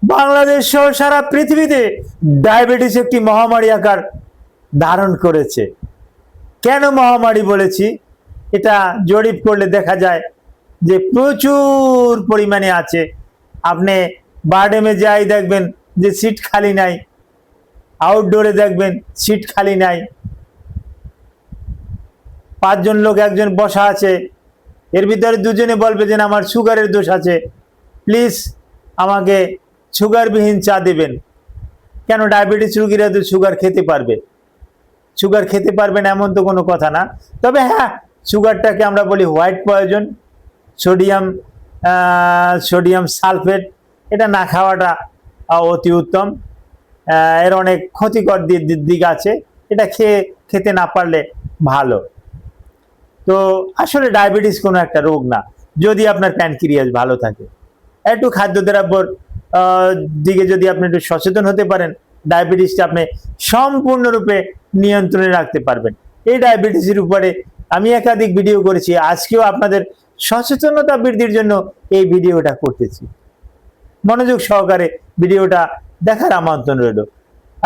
বাংলাদেশ সহ সারা পৃথিবীতে ডায়াবেটিস একটি মহামারী আকার ধারণ করেছে। কেন মহামারী বলেছি? এটা জরিপ করলে দেখা যায় যে প্রচুর পরিমাণে আছে। আপনি বারডেমে যাই দেখবেন যে সিট খালি নাই, আউটডোরে দেখবেন সিট খালি নাই, 5 জন লোক একজন বসা আছে, এর ভিতরে দুজনে বলবে যে আমার সুগারের দোষ আছে, প্লিজ আমাকে সুগারবিহীন চা দেবেন। কেন? ডায়াবেটিস রোগীরা তো সুগার খেতে পারবে, সুগার খেতে পারবেন এমন তো কোনো কথা না। তবে হ্যাঁ, সুগারটাকে আমরা বলি হোয়াইট পয়জন, সোডিয়াম সালফেট, এটা না খাওয়াটা অতি উত্তম। এর অনেক ক্ষতিকর দিক আছে, এটা খেতে না পারলে ভালো। তো আসলে ডায়াবেটিস কোনো একটা রোগ না, যদি আপনার প্যানক্রিয়াস ভালো থাকে। একটু খাদ্যদ্রব্যর দিকে যদি আপনি একটু সচেতন হতে পারেন, ডায়াবেটিসটা আপনি সম্পূর্ণরূপে নিয়ন্ত্রণে রাখতে পারবেন। এই ডায়াবেটিসের উপরে আমি একাধিক ভিডিও করেছি, আজকেও আপনাদের সচেতনতা বৃদ্ধির জন্য এই ভিডিওটা করতেছি। মনোযোগ সহকারে ভিডিওটা দেখার আমন্ত্রণ রইল।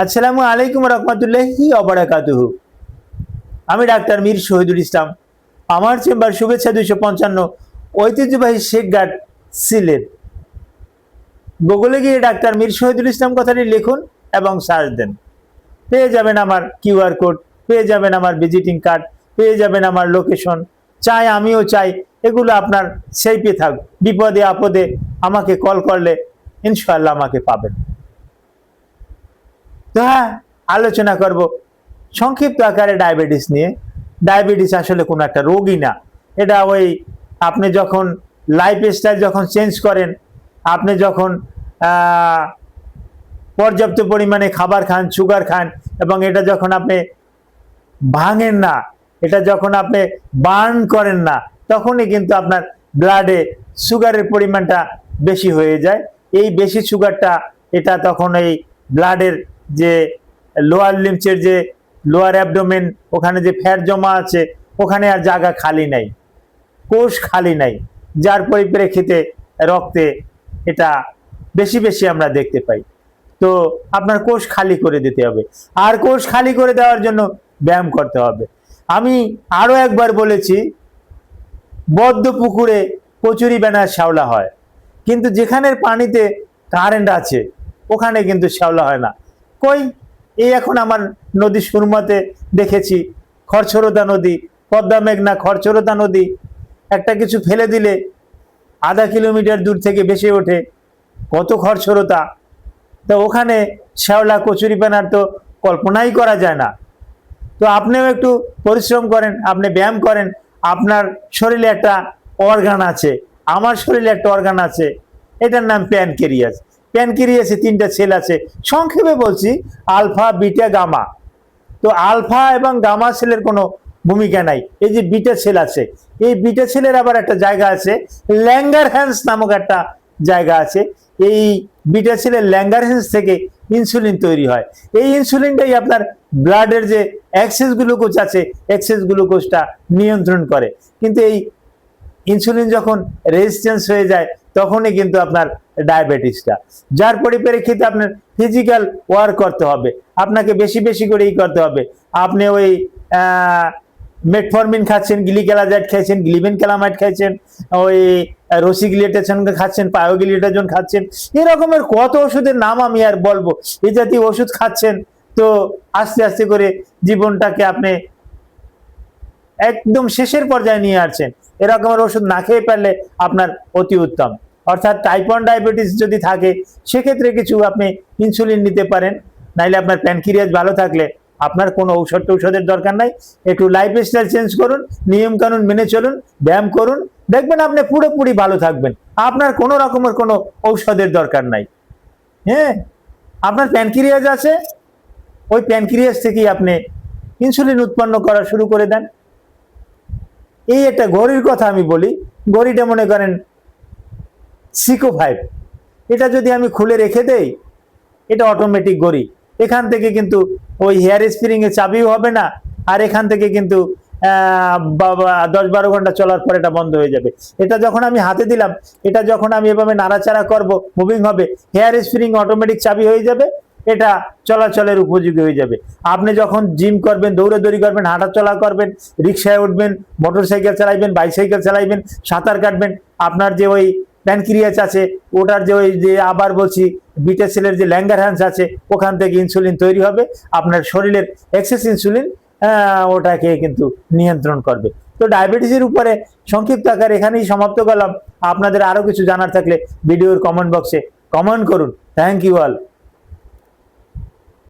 আসসালামু আলাইকুম রহমতুল্লাহি ওয়া বারাকাতুহু। আমি ডাক্তার মীর শহীদুল ইসলাম। আমার চেম্বার শুভেচ্ছা 255, ঐতিহ্যবাহী শেখঘাট, সিলেট। গুগলে গিয়ে ডাক্তার মীর শহীদুল ইসলাম কথাটি লিখুন এবং সার্চ দেন, পেয়ে যাবেন আমার কিউআর কোড, পেয়ে যাবেন আমার ভিজিটিং কার্ড, পেয়ে যাবেন আমার লোকেশন। চাই, আমিও চাই এগুলো আপনার সেফে থাক। বিপদে আপদে আমাকে কল করলে ইনশাআল্লাহ আমাকে পাবেন। তো হ্যাঁ, আলোচনা করব সংক্ষিপ্ত আকারে ডায়াবেটিস নিয়ে। ডায়াবেটিস আসলে কোনো একটা রোগই না, এটা ওই আপনি যখন লাইফস্টাইল যখন চেঞ্জ করেন, আপনি যখন পর্যাপ্ত পরিমাণে খাবার খান, সুগার খান, এবং এটা যখন আপনি ভাঙেন না, এটা যখন আপনি বার্ন করেন না, তখনই কিন্তু আপনার ব্লাডে সুগারের পরিমাণটা বেশি হয়ে যায়। এই বেশি সুগারটা এটা তখন এই ব্লাডের যে লোয়ার লিম্ফের যে লোয়ার অ্যাবডোমেন, ওখানে যে ফ্যাট জমা আছে, ওখানে আর জায়গা খালি নাই, কোষ খালি নাই, যার পরিপ্রেক্ষিতে রক্তে এটা বেশি বেশি আমরা দেখতে পাই। তো আপনার কোষ খালি করে দিতে হবে, আর কোষ খালি করে দেওয়ার জন্য ব্যায়াম করতে হবে। আমি আরো একবার বলেছি, বদ্ধ পুকুরে কচুরি ব্যানার শ্যাওলা হয়, কিন্তু যেখানের পানিতে কারেন্ট আছে ওখানে কিন্তু শ্যাওলা হয় না। কই, এই এখন আমার নদী সুরমাতে দেখেছি, খরছরতা নদী, পদ্মা মেঘনা খরছরতা নদী, একটা কিছু ফেলে দিলে আধা কিলোমিটার দূর থেকে ভেসে ওঠে, কত খরছরতা। তো ওখানে শ্যাওলা কচুরি ব্যানার তো কল্পনাই করা যায় না। তো আপনিও একটু পরিশ্রম করেন, আপনি ব্যায়াম করেন, আপনার শরীরে একটা অর্গান আছে, আমার শরীরে একটা অর্গান আছে, এটার নাম প্যানক্রিয়াস। প্যানক্রিয়াসে 3টা সেল আছে, সংক্ষেপে বলছি আলফা, বিটা, গামা। তো আলফা এবং গামা সেলের কোনো ভূমিকা নাই, এই যে বিটা সেল আছে, এই বিটা সেলের আবার একটা জায়গা আছে, ল্যাঙ্গারহ্যান্স নামক একটা জায়গা আছে। এই বিটা সেলের ল্যাঙ্গারহ্যান্স থেকে ইনসুলিন তৈরি হয়। এই ইনসুলিনটাই আপনার ব্লাডের যে এক্সেস গ্লুকোজ আছে, এক্সেস গ্লুকোজটা নিয়ন্ত্রণ করে। কিন্তু এই ইনসুলিন যখন রেজিস্ট্যান্স হয়ে যায়, তখনই কিন্তু আপনার ডায়াবেটিসটা, যার পরিপ্রেক্ষিতে আপনার ফিজিক্যাল ওয়ার্ক করতে হবে, আপনাকে বেশি বেশি করেই করতে হবে। আপনি ওই মেটফরমিন খাচ্ছেন, গ্লিক্যালাজাইড খাচ্ছেন, গ্লিবেনক্যালামাইড খাচ্ছেন, ওই রসিগ্লিয়েটেশন খাচ্ছেন, পায়োগ্লিয়েটাজন খাচ্ছেন, এরকমের কত ওষুধের নাম আমি আর বলবো। এই জাতীয় ওষুধ খাচ্ছেন, তো আস্তে আস্তে করে জীবনটাকে আপনি একদম শেষের পর্যায়ে নিয়ে আসছেন। এরকমের ওষুধ না খেয়ে পারলে আপনার অতি উত্তম। অর্থাৎ টাইপ 1 ডায়াবেটিস যদি থাকে, সেক্ষেত্রে কিছু আপনি ইনসুলিন নিতে পারেন, নাইলে আপনার প্যানক্রিয়াস ভালো থাকলে আপনার কোনো ঔষধের দরকার নাই। একটু লাইফস্টাইল চেঞ্জ করুন, নিয়ম কানুন মেনে চলুন, ব্যায়াম করুন, দেখবেন আপনি পুরোপুরি ভালো থাকবেন, আপনার কোনো রকমের কোনো ঔষধের দরকার নাই। হ্যাঁ, আপনার প্যানক্রিয়াস আছে, ওই প্যানক্রিয়াস থেকেই আপনি ইনসুলিন উৎপন্ন করা শুরু করে দেন। এই একটা ঘড়ির কথা আমি বলি, ঘড়িটা মনে করেন সিকো 5, এটা যদি আমি খুলে রেখে দেই, এটা অটোমেটিক ঘড়ি। এখান থেকে কিন্তু ওই হেয়ার স্প্রিং এ চাবিও হবে না, আর এখান থেকে কিন্তু 10-12 ঘন্টা চলার পর এটা বন্ধ হয়ে যাবে। এটা যখন আমি হাতে দিলাম, এটা যখন আমি এভাবে নাড়াচাড়া করব, মুভিং হবে, হেয়ার স্প্রিং অটোমেটিক চাবি হয়ে যাবে, এটা চলাচলের উপযোগী হয়ে যাবে। আপনি যখন জিম করবেন, দৌড়াদৌড়ি করবেন, হাঁটাচলা করবেন, রিক্সায় উঠবেন, মোটরসাইকেল চালাইবেন, বাইসাইকেল চালাইবেন, সাঁতার কাটবেন, আপনার যে ওই প্যানক্রিয়াস আছে ওটার যে ওই যে আবার বলছি বিটা সেলের যে ল্যাঙ্গারহ্যান্স আছে ওখান থেকে ইনসুলিন তৈরি হবে, আপনার শরীরের এক্সেস ইনসুলিন ওটাকে কিন্তু নিয়ন্ত্রণ করবে। তো ডায়াবেটিসের উপরে সংক্ষিপ্ত আকার এখানেই সমাপ্ত করলাম। আপনাদের আরো কিছু জানার থাকলে ভিডিওর কমেন্ট বক্সে কমেন্ট করুন। Thank you all.